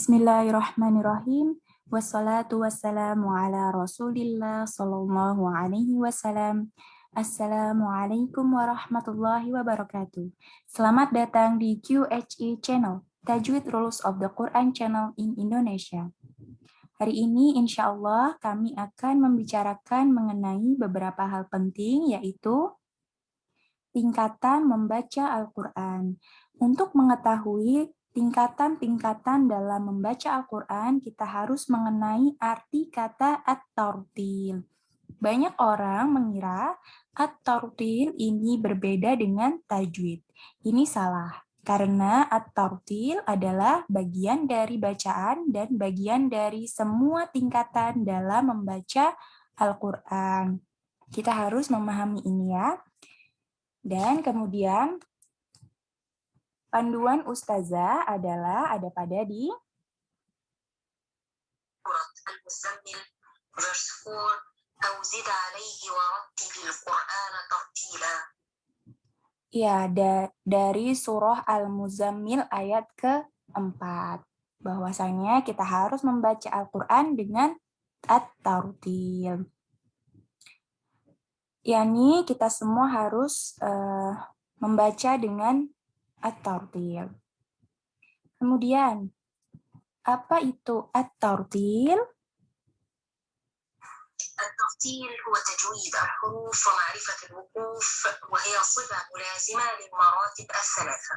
Bismillahirrahmanirrahim. Wassalatu wassalamu ala Rasulillah sallallahu alaihi wasallam. Assalamualaikum warahmatullahi wabarakatuh. Selamat datang di QHE Channel, Tajwid Rules of the Quran Channel in Indonesia. Hari ini insya Allah kami akan membicarakan mengenai beberapa hal penting, yaitu tingkatan membaca Al-Quran. Untuk mengetahui tingkatan-tingkatan dalam membaca Al-Quran, kita harus mengenai arti kata at-tartil. Banyak orang mengira at-tartil ini berbeda dengan tajwid. Ini salah, karena at-tartil adalah bagian dari bacaan dan bagian dari semua tingkatan dalam membaca Al-Quran. Kita harus memahami ini ya. Dan kemudian panduan Ustazah adalah ada pada di Al-Muzammil verse 4 أو زد عليه ورتل القرآن ترتيلا. Ya, dari surah Al-Muzammil ayat ke-4. Bahwasanya kita harus membaca Al-Quran dengan at-tartil. Yani kita semua harus membaca dengan at-tartil. Kemudian, apa itu at-tartil? الترتيل هو تجويد الحروف ومعرفة الوقوف وهي صفة ملازمة للمراتب الثلاثة.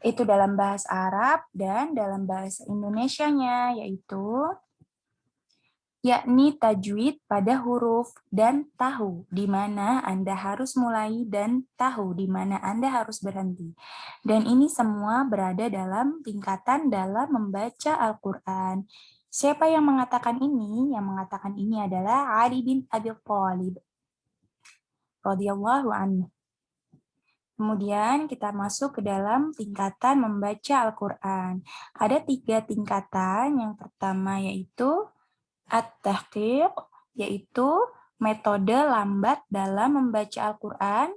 Itu dalam bahasa Arab dan dalam bahasa Indonesianya, yaitu yakni tajwid pada huruf dan tahu di mana Anda harus mulai dan tahu di mana Anda harus berhenti. Dan ini semua berada dalam tingkatan dalam membaca Al-Quran. Siapa yang mengatakan ini? Yang mengatakan ini adalah Ali bin Abi Thalib radhiyallahu anhu. Kemudian kita masuk ke dalam tingkatan membaca Al-Quran. Ada 3 tingkatan. Yang pertama yaitu at-tahqiq, yaitu metode lambat dalam membaca Al-Quran.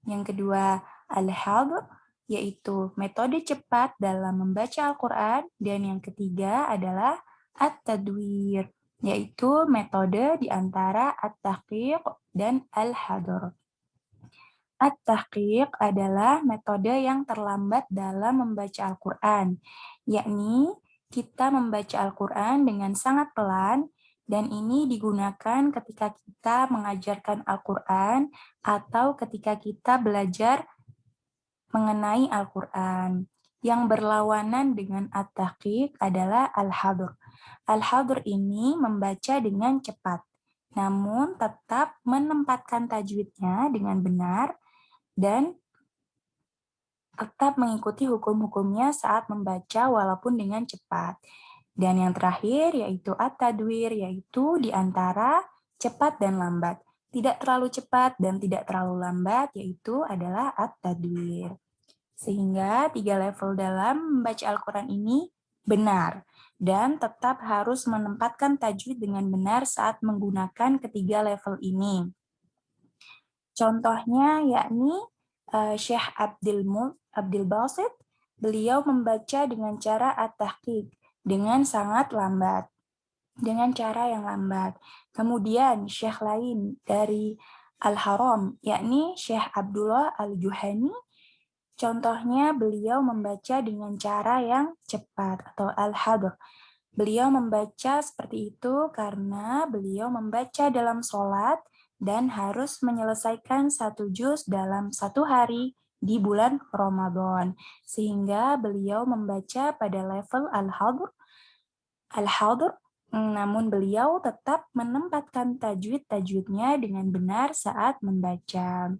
Yang kedua, al-hadr, yaitu metode cepat dalam membaca Al-Quran. Dan yang ketiga adalah at-tadwir, yaitu metode di antara at-tahqiq dan al-hadr. At-tahqiq adalah metode yang terlambat dalam membaca Al-Quran, yakni kita membaca Al-Quran dengan sangat pelan, dan ini digunakan ketika kita mengajarkan Al-Quran atau ketika kita belajar mengenai Al-Quran. Yang berlawanan dengan at-tahqiq adalah al-hadr. Al-hadr ini membaca dengan cepat, namun tetap menempatkan tajwidnya dengan benar dan tetap mengikuti hukum-hukumnya saat membaca walaupun dengan cepat. Dan yang terakhir yaitu at-tadwir, yaitu di antara cepat dan lambat. Tidak terlalu cepat dan tidak terlalu lambat, yaitu adalah at-tadwir. Sehingga 3 level dalam membaca Al-Quran ini benar dan tetap harus menempatkan tajwid dengan benar saat menggunakan ketiga level ini. Contohnya yakni Syekh Abdul Basit, beliau membaca dengan cara at-tahqiq, dengan sangat lambat, dengan cara yang lambat. Kemudian Syekh lain dari Al-Haram, yakni Syekh Abdullah Al-Juhani, contohnya beliau membaca dengan cara yang cepat atau al-hadr. Beliau membaca seperti itu karena beliau membaca dalam sholat dan harus menyelesaikan 1 juz dalam 1 hari di bulan Ramadan. Sehingga beliau membaca pada level al-hadr, namun beliau tetap menempatkan tajwid-tajwidnya dengan benar saat membaca.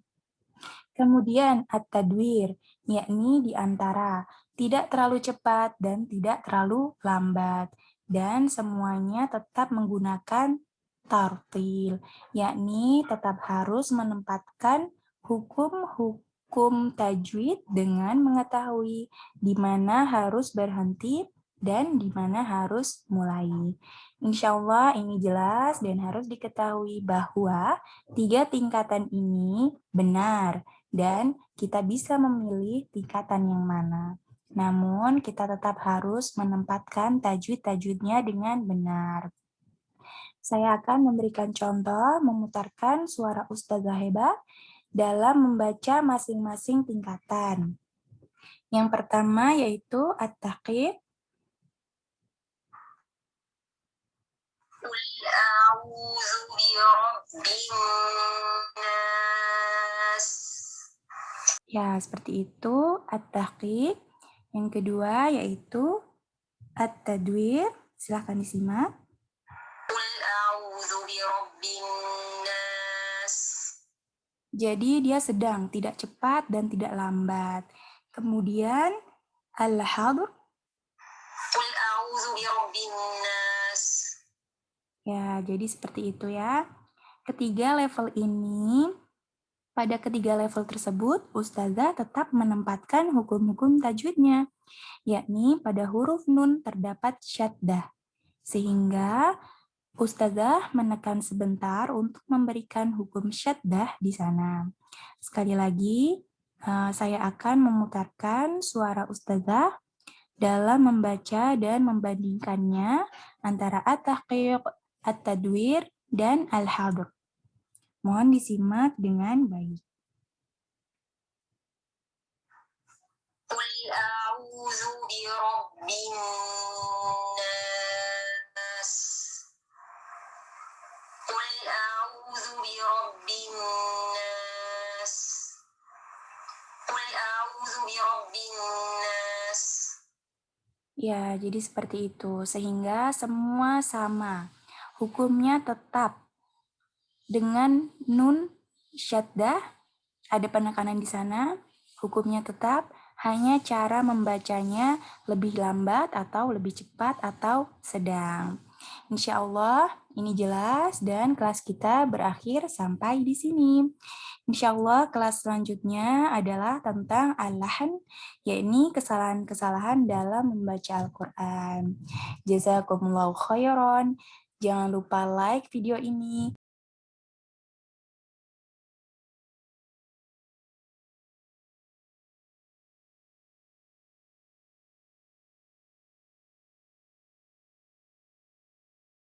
Kemudian at-tadwir, yakni di antara tidak terlalu cepat dan tidak terlalu lambat. Dan semuanya tetap menggunakan tartil, yakni tetap harus menempatkan hukum-hukum tajwid dengan mengetahui di mana harus berhenti dan di mana harus mulai. Insya Allah ini jelas dan harus diketahui bahwa 3 tingkatan ini benar dan kita bisa memilih tingkatan yang mana. Namun, kita tetap harus menempatkan tajwid-tajwidnya dengan benar. Saya akan memberikan contoh memutarkan suara Ustazah Heba dalam membaca masing-masing tingkatan. Yang pertama yaitu at-taqib. قل أعوذ برب الناس. Ya, seperti itu at-taqib. Yang kedua yaitu at-tadwir. Silahkan disimak. قل أعوذ برب الناس. Jadi dia sedang, tidak cepat dan tidak lambat. Kemudian al-hadr. قل أعوذ برب الناس. Ya, jadi seperti itu ya. Ketiga level ini, pada ketiga level tersebut, Ustazah tetap menempatkan hukum-hukum tajwidnya, yakni pada huruf nun terdapat syaddah. Sehingga Ustazah menekan sebentar untuk memberikan hukum syaddah di sana. Sekali lagi, saya akan memutarkan suara Ustazah dalam membaca dan membandingkannya antara at-tahqiq, at-tadwir, dan al-hadr. Mohon disimak dengan baik. قل أعوذ برب الناس. قل أعوذ برب الناس. قل أعوذ برب الناس. Ya, jadi seperti itu. Sehingga semua sama. Hukumnya tetap dengan nun syaddah, ada penekanan di sana, hukumnya tetap, hanya cara membacanya lebih lambat atau lebih cepat atau sedang. Insya Allah ini jelas dan kelas kita berakhir sampai di sini. Insya Allah kelas selanjutnya adalah tentang al-lahan, yakni kesalahan-kesalahan dalam membaca Al-Quran. Jazakumullahu khairan. Jangan lupa like video ini.